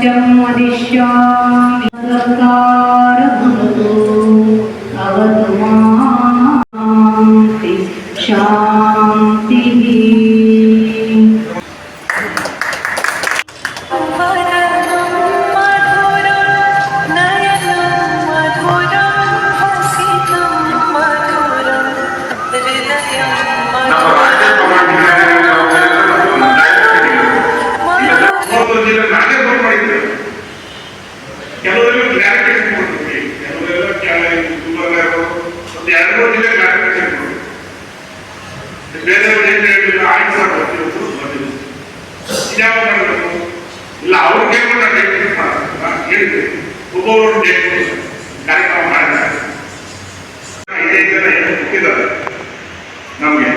नित्यं वदिष्यामि सर्वकारभवतु अवतु मां शान्तिः। ಕೆಲವರೆಲ್ಲ ಕ್ಲಾರಿಫಿಕೇಶನ್ ಕೊಡ್ತೀವಿ, ಕೆಲವರೆಲ್ಲ ಒಂದು 2-3 ಜಿಲ್ಲೆ ಕ್ಲಾರಿಫಿಕೇಶನ್ ಕೊಡ್ತೀವಿ. ಬೇರೆಯವರು ಏನು ಹೇಳಿಲ್ಲ, ಆಯ್ತು ಸರ್ ಬರ್ತೀವಿ ಯಾವ ಮಾಡಬೇಕು ಇಲ್ಲ ಅವ್ರು ಕೇಳ್ಕೊಂಡು ಡೇಟ್ ಹೇಳಿದ್ವಿ. ಒಬ್ಬೊಬ್ಬರು ಡೇಟ್ ಕಾರ್ಯಕ್ರಮ ಮಾಡಿದ್ದಾರೆ. 5 ಜನ ಹುಟ್ಟಿದ್ದಾರೆ ನಮಗೆ.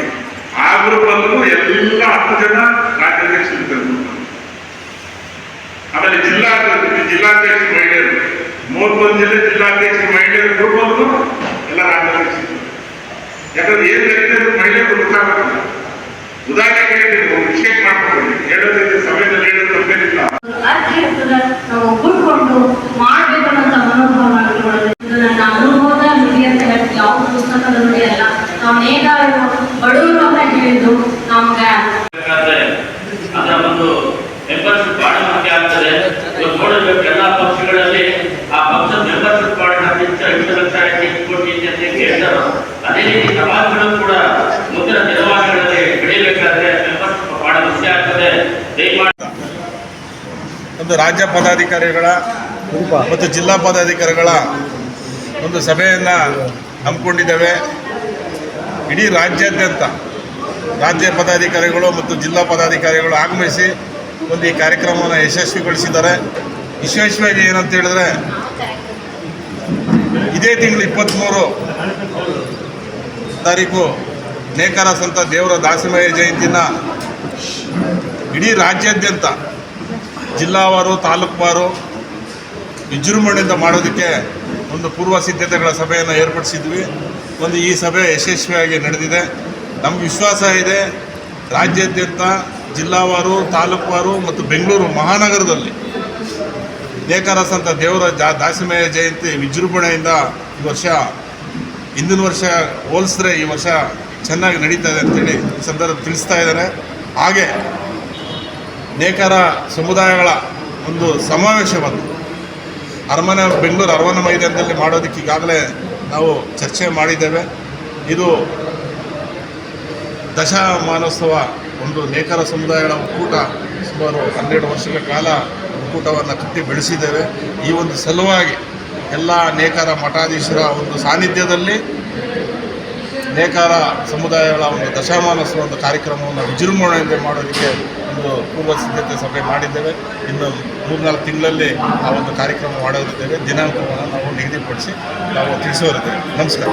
ಆ ಗ್ರೂಪ್ ಅಲ್ಲೂ ಎಲ್ಲ 10 ಜನ ರಾಜ್ಯಾಧ್ಯಕ್ಷರು. ಆಮೇಲೆ ಜಿಲ್ಲಾಧ್ಯಕ್ಷ ಮಹಿಳೆಯರು 31 ಜಿಲ್ಲೆ ಜಿಲ್ಲಾಧ್ಯಕ್ಷ ಮಹಿಳೆಯರು ಗ್ರೂಪ್ ಅಲ್ಲೂ ಎಲ್ಲ ರಾಜ್ಯಾಧ್ಯಕ್ಷರು. ಯಾಕಂದ್ರೆ ಏನ್ ನಡೀತಿದ್ರು ಮಹಿಳೆಯರು ಗೊತ್ತಾಗಲ್ಲ. ಉದಾಹರಣೆ ಹೇಳಿದ್ದೀನಿ, ಒಂದು ವಿಷಯ ಮಾಡ್ಕೊಂಡು ಹೇಳೋದ್ರಿಂದ ಸಭೆಯಲ್ಲಿ ಹೇಳೋದು ತಪ್ಪೇನಿಲ್ಲ. ನಾವು ಒಗ್ಗೂಡ್ಕೊಂಡು ಮಾಡ್ಬೇಕನ್ನೋಂಥ ಮನೋಭಾವ ನನ್ನ ಅನುಭವದ ನುಡಿ ಅಂತ ಹೇಳ್ತೀವಿ. ಯಾವ ಪುಸ್ತಕದ ನುಡಿ ಅಲ್ಲ. ನಾವು ನೇತಾರರು ಬಡವರು ಅಂತ ಹೇಳಿದ್ದು ನಮ್ಗೆ ಅದರ ಒಂದು ಮೆಂಬರ್ಶಿಪ್ ಬಹಳ ಮುಖ್ಯ ಆಗ್ತದೆ. ನೋಡಬೇಕು ಎಲ್ಲ ಪಕ್ಷಗಳಲ್ಲಿ ಆ ಪಕ್ಷದ ಮೆಂಬರ್ಶಿಪ್ ಕಾರ್ಡ್ 10 ಲಕ್ಷ 5 ಕೋಟಿ ಅಂತ ಹೇಳ್ತಾರೆ. ಅದೇ ರೀತಿ ಸಮಾಜಗಳು ಕೂಡ ಮುಂದಿನ ದಿನಮಾನಗಳಲ್ಲಿ ಬೆಳೆಯಬೇಕಾದ್ರೆ ಮೆಂಬರ್ಶಿಪ್ ಬಹಳ ಮುಖ್ಯ ಆಗ್ತದೆ. ದಯಮಾಡಿ ಒಂದು ರಾಜ್ಯ ಪದಾಧಿಕಾರಿಗಳ ಮತ್ತು ಜಿಲ್ಲಾ ಪದಾಧಿಕಾರಿಗಳ ಒಂದು ಸಭೆಯನ್ನು ಹಮ್ಮಿಕೊಂಡಿದ್ದೇವೆ. ಇಡೀ ರಾಜ್ಯಾದ್ಯಂತ ರಾಜ್ಯ ಪದಾಧಿಕಾರಿಗಳು ಮತ್ತು ಜಿಲ್ಲಾ ಪದಾಧಿಕಾರಿಗಳು ಆಗಮಿಸಿ ಒಂದು ಈ ಕಾರ್ಯಕ್ರಮವನ್ನು ಯಶಸ್ವಿಗೊಳಿಸಿದ್ದಾರೆ. ವಿಶೇಷವಾಗಿ ಏನಂತ ಹೇಳಿದ್ರೆ, ಇದೇ ತಿಂಗಳು 23 ತಾರೀಕು ನೇಕಾರ ಸಂತ ದೇವರ ದಾಸಿಮಯ್ಯ ಜಯಂತಿನ ಇಡೀ ರಾಜ್ಯಾದ್ಯಂತ ಜಿಲ್ಲಾವಾರು ತಾಲೂಕುವಾರು ವಿಜೃಂಭಣೆಯಿಂದ ಮಾಡೋದಕ್ಕೆ ಒಂದು ಪೂರ್ವ ಸಿದ್ಧತೆಗಳ ಸಭೆಯನ್ನು ಏರ್ಪಡಿಸಿದ್ವಿ. ಈ ಸಭೆ ಯಶಸ್ವಿಯಾಗಿ ನಡೆದಿದೆ. ನಮ್ಗೆ ವಿಶ್ವಾಸ ಇದೆ, ರಾಜ್ಯಾದ್ಯಂತ ಜಿಲ್ಲಾವಾರು ತಾಲೂಕುವಾರು ಮತ್ತು ಬೆಂಗಳೂರು ಮಹಾನಗರದಲ್ಲಿ ನೇಕಾರ ಸಂತ ದೇವರ ದಾಸಿಮಯ್ಯ ಜಯಂತಿ ವಿಜೃಂಭಣೆಯಿಂದ ಈ ವರ್ಷ ಹಿಂದಿನ ವರ್ಷ ಹೋಲಿಸಿದ್ರೆ ಈ ವರ್ಷ ಚೆನ್ನಾಗಿ ನಡೀತಾ ಇದೆ ಅಂತೇಳಿ ಈ ಸಂದರ್ಭ ತಿಳಿಸ್ತಾ ಇದ್ದಾರೆ. ಹಾಗೆ ನೇಕಾರ ಸಮುದಾಯಗಳ ಒಂದು ಸಮಾವೇಶವನ್ನು ಬೆಂಗಳೂರು ಅರಮನೆ ಮೈದಾನದಲ್ಲಿ ಮಾಡೋದಕ್ಕೆ ಈಗಾಗಲೇ ನಾವು ಚರ್ಚೆ ಮಾಡಿದ್ದೇವೆ. ಇದು ದಶಮಾನೋತ್ಸವ ಒಂದು ನೇಕಾರ ಸಮುದಾಯಗಳ ಒಕ್ಕೂಟ ಸುಮಾರು 12 ವರ್ಷಗಳ ಕಾಲ ಒಕ್ಕೂಟವನ್ನು ಕಟ್ಟಿ ಬೆಳೆಸಿದ್ದೇವೆ. ಈ ಒಂದು ಸಲುವಾಗಿ ಎಲ್ಲ ನೇಕಾರ ಮಠಾಧೀಶರ ಒಂದು ಸಾನ್ನಿಧ್ಯದಲ್ಲಿ ನೇಕಾರ ಸಮುದಾಯಗಳ ಒಂದು ದಶಮಾನೋತ್ಸವ ಒಂದು ಕಾರ್ಯಕ್ರಮವನ್ನು ವಿಜೃಂಭಣೆಯಿಂದ ಮಾಡೋದಕ್ಕೆ ಒಂದು ಪೂರ್ವ ಸಿದ್ಧತೆ ಸಭೆ ಮಾಡಿದ್ದೇವೆ. ಇನ್ನು 3-4 ತಿಂಗಳಲ್ಲಿ ಆ ಒಂದು ಕಾರ್ಯಕ್ರಮ ಮಾಡೋದಿದ್ದೇವೆ. ದಿನಾಂಕವನ್ನು ನಾವು ನಿಗದಿಪಡಿಸಿ ನಾವು ತಿಳಿಸೋರಿದ್ದೇವೆ. ನಮಸ್ಕಾರ.